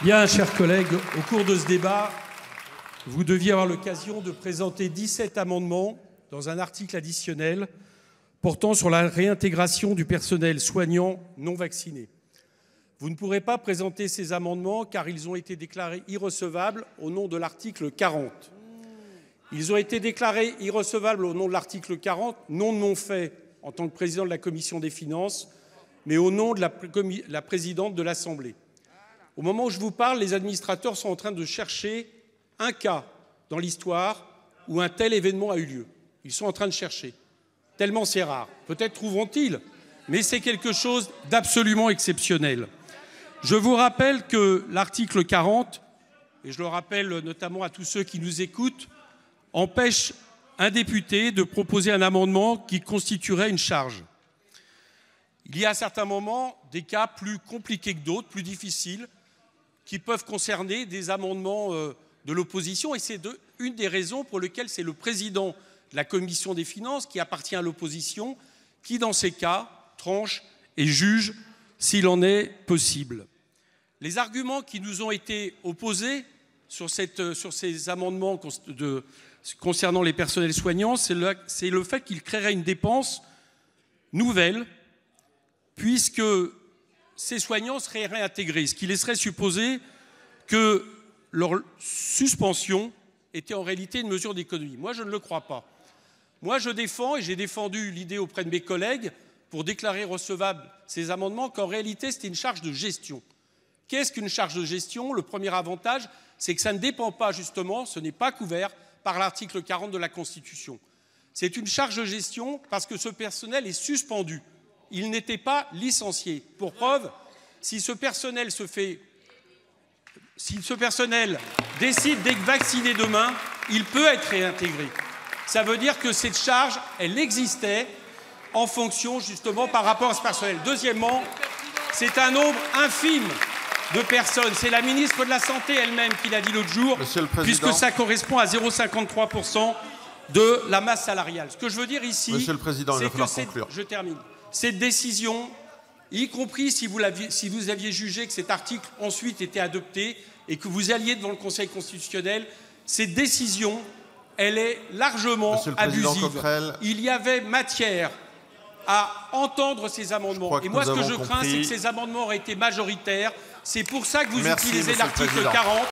Bien, chers collègues, au cours de ce débat, vous deviez avoir l'occasion de présenter 17 amendements dans un article additionnel portant sur la réintégration du personnel soignant non vacciné. Vous ne pourrez pas présenter ces amendements car ils ont été déclarés irrecevables au nom de l'article 40. Ils ont été déclarés irrecevables au nom de l'article 40, non de mon fait en tant que président de la Commission des finances, mais au nom de la présidente de l'Assemblée. Au moment où je vous parle, les administrateurs sont en train de chercher un cas dans l'histoire où un tel événement a eu lieu. Ils sont en train de chercher. Tellement c'est rare. Peut-être trouveront-ils, mais c'est quelque chose d'absolument exceptionnel. Je vous rappelle que l'article 40, et je le rappelle notamment à tous ceux qui nous écoutent, empêche un député de proposer un amendement qui constituerait une charge. Il y a à certains moments des cas plus compliqués que d'autres, plus difficiles, qui peuvent concerner des amendements de l'opposition. Et c'est une des raisons pour lesquelles c'est le président de la Commission des finances, qui appartient à l'opposition, qui, dans ces cas, tranche et juge s'il en est possible. Les arguments qui nous ont été opposés sur ces amendements concernant les personnels soignants, c'est le fait qu'ils créeraient une dépense nouvelle, puisque ces soignants seraient réintégrés, ce qui laisserait supposer que leur suspension était en réalité une mesure d'économie. Moi, je ne le crois pas. Moi, je défends, et j'ai défendu l'idée auprès de mes collègues, pour déclarer recevables ces amendements, qu'en réalité, c'était une charge de gestion. Qu'est-ce qu'une charge de gestion? Le premier avantage, c'est que ça ne dépend pas, justement, ce n'est pas couvert par l'article 40 de la Constitution. C'est une charge de gestion parce que ce personnel est suspendu. Il n'était pas licencié. Pour preuve, si ce personnel décide d'être vacciné demain, il peut être réintégré. Ça veut dire que cette charge, elle existait en fonction justement par rapport à ce personnel. Deuxièmement, c'est un nombre infime de personnes. C'est la ministre de la Santé elle-même qui l'a dit l'autre jour, puisque ça correspond à 0,53% de la masse salariale. Ce que je veux dire ici, Monsieur le Président, il va falloir conclure. Je termine. Cette décision, y compris si vous aviez jugé que cet article ensuite était adopté et que vous alliez devant le Conseil constitutionnel, cette décision, elle est largement abusive. Il y avait matière à entendre ces amendements. Et moi, ce que je crains, c'est que ces amendements auraient été majoritaires. C'est pour ça que vous utilisez l'article 40.